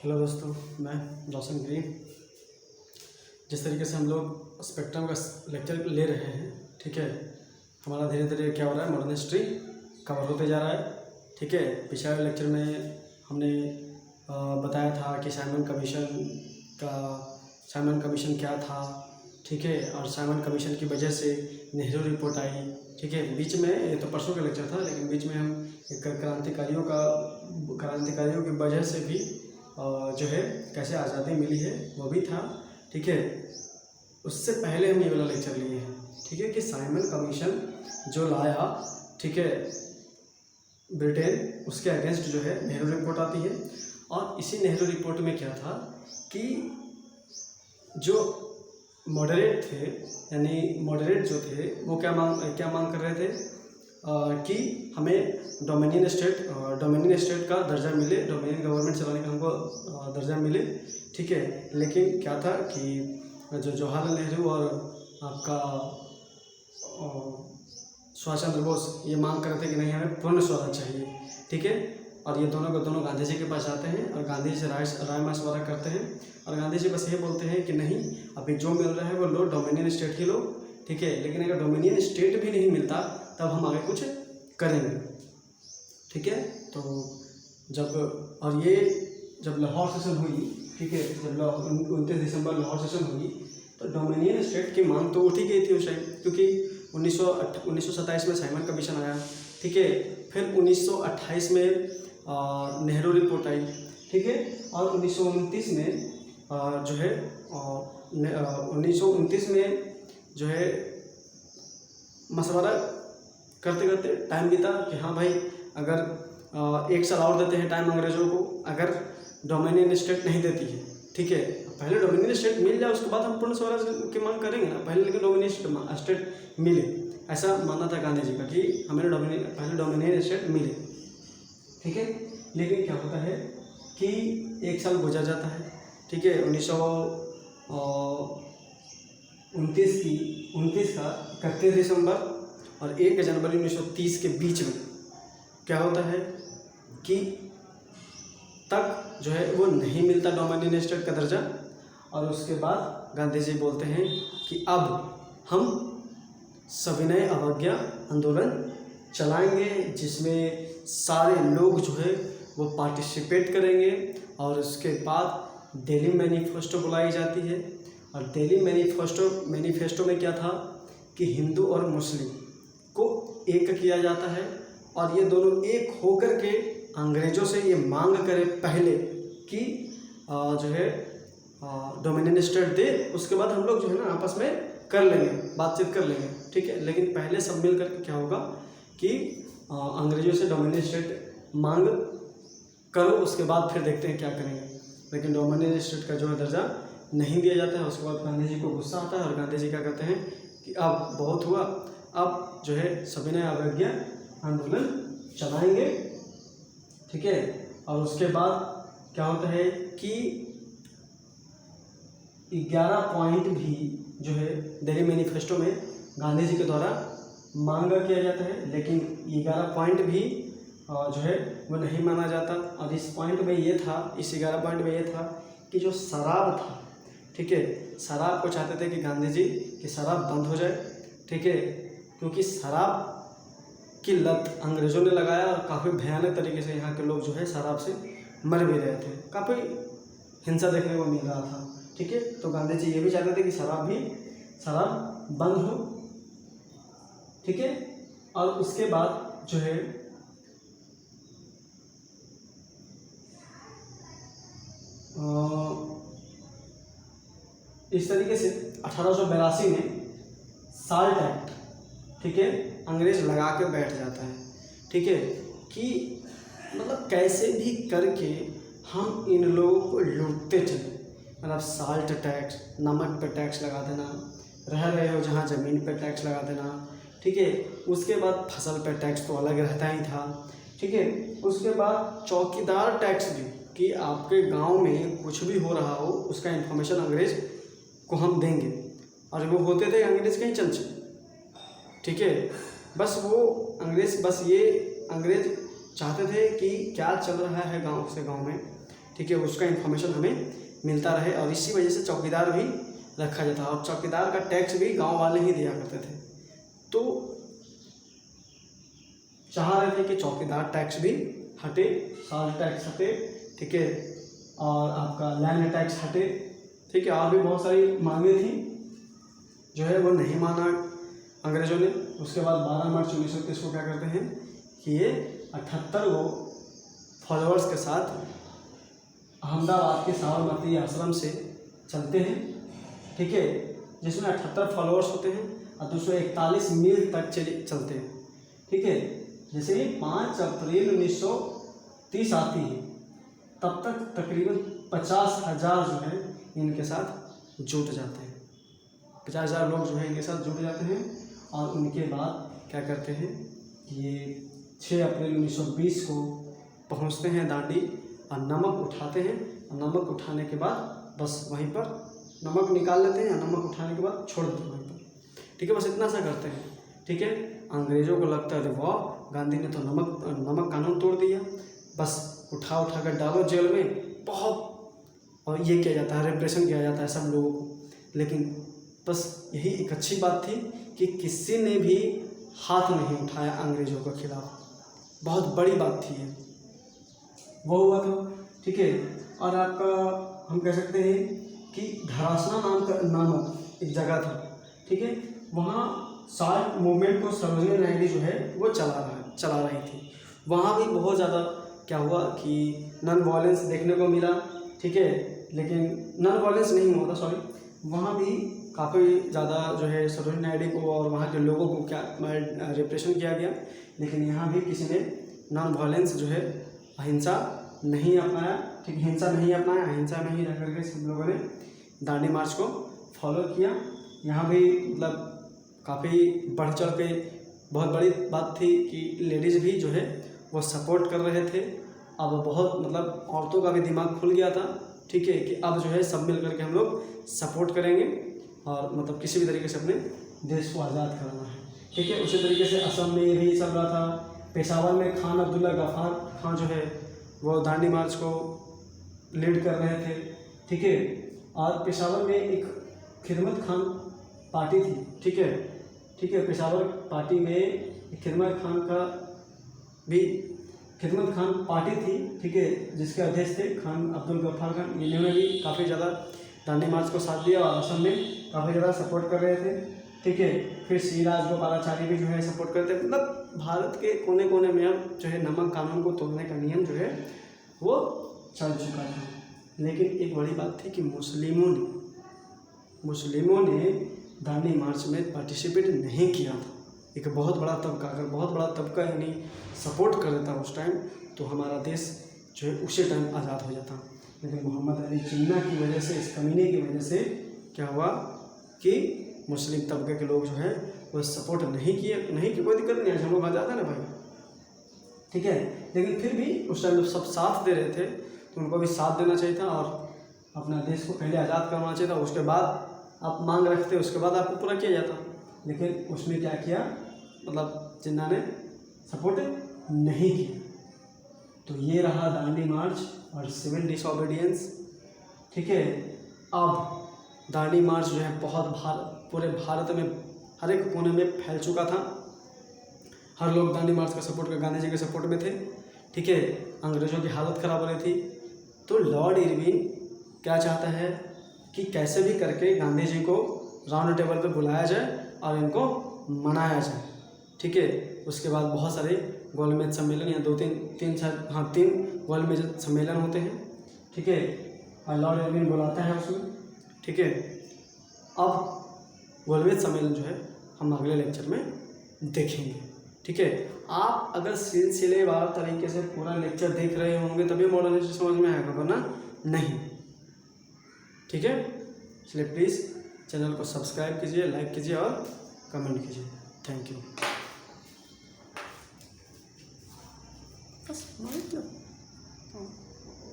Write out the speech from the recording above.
Hello दोस्तों, मैं रोशन गिरी। जिस तरीके से हम लोग स्पेक्ट्रम का लेक्चर ले रहे हैं, ठीक है, हमारा धीरे धीरे क्या हो रहा है, मॉडर्न हिस्ट्री कवर होते जा रहा है। ठीक है, पिछले वाले लेक्चर में हमने बताया था कि साइमन कमीशन क्या था, ठीक है, और साइमन कमीशन की वजह से नेहरू रिपोर्ट आई। ठीक है, बीच में ये तो परसों का लेक्चर था, लेकिन बीच में हम एक क्रांतिकारियों की वजह से भी जो है कैसे आज़ादी मिली है वो भी था। ठीक है, उससे पहले हम ये वाला लेक्चर लिए हैं, ठीक है, कि साइमन कमीशन जो लाया, ठीक है, ब्रिटेन, उसके अगेंस्ट जो है नेहरू रिपोर्ट आती है। और इसी नेहरू रिपोर्ट में क्या था कि जो मॉडरेट थे, यानी मॉडरेट जो थे वो क्या मांग कर रहे थे कि हमें डोमिनियन स्टेट का दर्जा मिले, डोमिनियन गवर्नमेंट चलाने का हमको दर्जा मिले। ठीक है, लेकिन क्या था कि जो जवाहरलाल नेहरू और आपका सुभाष चंद्र बोस ये मांग कर रहे थे कि नहीं, हमें पूर्ण स्वराज चाहिए। ठीक है, और ये दोनों गांधी जी के पास आते हैं और गांधी जी से राय मशवरा करते हैं, और गांधी जी बस ये बोलते हैं कि नहीं, अभी जो मिल रहा है वो लो, डोमिनियन स्टेट ही लो। ठीक है, लेकिन अगर डोमिनियन स्टेट भी नहीं मिलता तब हम आगे कुछ करेंगे। ठीक है, तो जब लाहौर सेशन हुई, ठीक है, जब 29 दिसंबर लाहौर सेशन हुई, तो डोमिनियन स्टेट की मांग तो उठी गई थी उस टाइम, क्योंकि 1927 में साइमन कमीशन आया। ठीक है, फिर 1928 में नेहरू रिपोर्ट आई। ठीक है, और 1929 में जो है 1929 में जो है मशवरा करते करते टाइम बीता कि हाँ भाई, अगर 1 साल और देते हैं टाइम अंग्रेज़ों को, अगर डोमिनियन स्टेट नहीं देती है। ठीक है, पहले डोमिनियन स्टेट मिल जाए, उसके बाद हम पूर्ण स्वराज की मांग करेंगे ना, पहले लेकिन डोमिनियन स्टेट मिले, ऐसा मानना था गांधी जी का कि हमें पहले डोमिनियन स्टेट मिले। ठीक है, लेकिन क्या होता है कि 1 साल गुजर जाता है। ठीक है, 1929 का 31 दिसंबर और 1 जनवरी 1930 के बीच में क्या होता है कि तक जो है वो नहीं मिलता डोमिनियन स्टेट का दर्जा। और उसके बाद गांधी जी बोलते हैं कि अब हम सविनय अवज्ञा आंदोलन चलाएंगे, जिसमें सारे लोग जो है वो पार्टिसिपेट करेंगे। और उसके बाद दिल्ली मैनिफेस्टो बुलाई जाती है, और दिल्ली मैनिफेस्टो में क्या था कि हिंदू और मुस्लिम को एक किया जाता है, और ये दोनों एक होकर के अंग्रेज़ों से ये मांग करें पहले कि जो है डोमिनियन स्टेट दे, उसके बाद हम लोग जो है ना आपस में कर लेंगे, बातचीत कर लेंगे। ठीक है, लेकिन पहले सब मिल करके क्या होगा कि अंग्रेज़ों से डोमिनियन स्टेट मांग करो, उसके बाद फिर देखते हैं क्या करेंगे। लेकिन डोमिनियन स्टेट का जो है दर्जा नहीं दिया जाता है। उसके बाद गांधी जी को गुस्सा आता है, और गांधी जी क्या कहते हैं कि अब बहुत हुआ, अब जो है सविनय अवज्ञा आंदोलन चलाएंगे। ठीक है, और उसके बाद क्या होता है कि 11 पॉइंट भी जो है दिल्ली मैनिफेस्टो में गांधी जी के द्वारा मांग किया जाता है, लेकिन 11 पॉइंट भी जो है वो नहीं माना जाता। और इस 11 पॉइंट में ये था कि जो शराब था, ठीक है, शराब को चाहते थे कि गांधी जी कि शराब बंद हो जाए। ठीक है, क्योंकि शराब की लत अंग्रेज़ों ने लगाया, और काफ़ी भयानक तरीके से यहाँ के लोग जो है शराब से मर भी रहे थे, काफ़ी हिंसा देखने को मिल रहा था। ठीक है, तो गांधी जी ये भी चाहते थे कि शराब बंद हो। ठीक है, और उसके बाद जो है इस तरीके से 1882 में साल्ट एक्ट, ठीक है, अंग्रेज लगा के बैठ जाता है। ठीक है, कि मतलब कैसे भी करके हम इन लोगों को लूटते चले, मतलब साल्ट टैक्स, नमक पे टैक्स लगा देना, रह रहे हो जहाँ ज़मीन पे टैक्स लगा देना। ठीक है, उसके बाद फसल पे टैक्स तो अलग रहता ही था। ठीक है, उसके बाद चौकीदार टैक्स भी, कि आपके गांव में कुछ भी हो रहा हो उसका इन्फॉर्मेशन अंग्रेज़ को हम देंगे, और वो होते थे अंग्रेज़ के ही चमचे। ठीक है, बस वो अंग्रेज़ चाहते थे कि क्या चल रहा है गांव से गांव में। ठीक है, उसका इन्फॉर्मेशन हमें मिलता रहे। और इसी वजह से चौकीदार भी रखा जाता है और चौकीदार का टैक्स भी गांव वाले ही दिया करते थे। तो चाह रहे थे कि चौकीदार टैक्स भी हटे, साल्ट टैक्स हटे, ठीक है, और आपका लैंड टैक्स हटे, ठीक है, और भी बहुत सारी मांगे थी जो है वो नहीं माना अंग्रेज़ों ने। उसके बाद 12 मार्च 1930 को क्या करते हैं कि ये 78 गो फॉलोअर्स के साथ अहमदाबाद के साबरमती आश्रम से चलते हैं, ठीक है, जिसमें 78 फॉलोअर्स होते हैं और 241 मील तक चलते हैं, ठीक है। जैसे ही 5 अप्रैल 1930 आती है तब तक तकरीबन 50,000 जो है इनके साथ जुट जाते हैं, 50,000 लोग जो है इनके साथ जुट जाते हैं। और उनके बाद क्या करते हैं कि ये 6 अप्रैल 1920 को पहुंचते हैं दांडी और नमक उठाते हैं। और नमक उठाने के बाद बस वहीं पर नमक निकाल लेते हैं, नमक उठाने के बाद छोड़ देते हैं वहीं पर, ठीक है, बस इतना सा करते हैं, ठीक है। अंग्रेज़ों को लगता है वाह, गांधी ने तो नमक कानून तोड़ दिया, बस उठा कर डालो जेल में, बहुत, और ये किया जाता है, रिप्रेशन किया जाता है सब लोगों को। लेकिन बस यही एक अच्छी बात थी कि किसी ने भी हाथ नहीं उठाया अंग्रेज़ों के खिलाफ, बहुत बड़ी बात थी ये, वो हुआ था, ठीक है। और आपका हम कह सकते हैं कि धरासना नामक एक जगह था, ठीक है, वहाँ साल्ट मूवमेंट को सरोजिनी नायडू जो है वो चला रही थी। वहाँ भी बहुत ज़्यादा क्या हुआ कि नॉन वायलेंस देखने को मिला, ठीक है, लेकिन नॉन वायलेंस नहीं हुआ था, सॉरी, वहाँ भी काफ़ी ज़्यादा जो है सरोजिनी नायडू को और वहाँ के लोगों को क्या रिप्रेशन किया गया। लेकिन यहाँ भी किसी ने नॉन वायलेंस जो है अहिंसा नहीं अपनाया, ठीक, हिंसा नहीं अपनाया, अहिंसा में ही रह करके सब लोगों ने दांडी मार्च को फॉलो किया। यहाँ भी मतलब काफ़ी बढ़ चढ़ के बहुत बड़ी बात थी कि लेडीज़ भी जो है वो सपोर्ट कर रहे थे। अब बहुत मतलब औरतों का भी दिमाग खुल गया था, ठीक है, कि अब जो है सब मिल करके हम लोग सपोर्ट करेंगे और मतलब किसी भी तरीके से अपने देश को आज़ाद कराना है, ठीक है। उसी तरीके से असम में भी चल रहा था। पेशावर में खान अब्दुल्ला गफ्फार खान जो है वो दांडी मार्च को लीड कर रहे थे, ठीक है। और पेशावर में एक खिदमत खान पार्टी थी, ठीक है, ठीक है, पेशावर पार्टी में खिदमत खान पार्टी थी, ठीक है, जिसके अध्यक्ष थे खान अब्दुल गफ्फार खान। इन्होंने भी काफ़ी ज़्यादा दांडी मार्च को साथ दिया और असम में काफ़ी ज़्यादा सपोर्ट कर रहे थे, ठीक है। फिर श्री राजगोपालाचारी भी जो है सपोर्ट करते थे। मतलब भारत के कोने कोने में अब जो है नमक कानून को तोड़ने का नियम जो है वो चल चुका था। लेकिन एक बड़ी बात थी कि मुस्लिमों ने दांडी मार्च में पार्टिसिपेट नहीं किया था। एक बहुत बड़ा तबका, अगर बहुत बड़ा तबका यानी सपोर्ट कर देता उस टाइम, तो हमारा देश जो है उसी टाइम आज़ाद हो जाता। लेकिन मोहम्मद अली जिन्ना की वजह से, इस कमीने की वजह से क्या हुआ कि मुस्लिम तबके के लोग जो है वो सपोर्ट नहीं किए। नहीं कि कोई दिक्कत नहीं है, हम लोग आज़ाद है ना भाई, ठीक है। लेकिन फिर भी उस टाइम जब सब साथ दे रहे थे तो उनको भी साथ देना चाहिए था और अपना देश को पहले आज़ाद करवाना चाहिए था। उसके बाद आप मांग रखते, उसके बाद आपको पूरा किया जाता। लेकिन उसमें क्या किया, मतलब जिन्ना ने सपोर्ट नहीं किया। तो ये रहा दांडी मार्च और सिविल डिसओबीडियंस, ठीक है। अब दांडी मार्च जो है बहुत पूरे भारत में हर एक कोने में फैल चुका था। हर लोग दांडी मार्च का सपोर्ट कर गांधी जी के सपोर्ट में थे, ठीक है। अंग्रेज़ों की हालत ख़राब हो रही थी। तो लॉर्ड इरविन क्या चाहता है कि कैसे भी करके गांधी जी को राउंड टेबल पर बुलाया जाए और इनको मनाया जाए, ठीक है। उसके बाद बहुत सारे गोलमेज सम्मेलन या तीन गोलमेज सम्मेलन होते हैं, ठीक है, और लॉर्ड इरविन बुलाता है उसमें, ठीक है। अब गोलमेज सम्मेलन जो है हम अगले लेक्चर में देखेंगे, ठीक है। आप अगर सिलसिलेवार तरीके से पूरा लेक्चर देख रहे होंगे तभी मॉडर्न हिस्ट्री समझ में आएगा, वरना नहीं, ठीक है। इसलिए प्लीज़ चैनल को सब्सक्राइब कीजिए, लाइक कीजिए और कमेंट कीजिए। Thank you.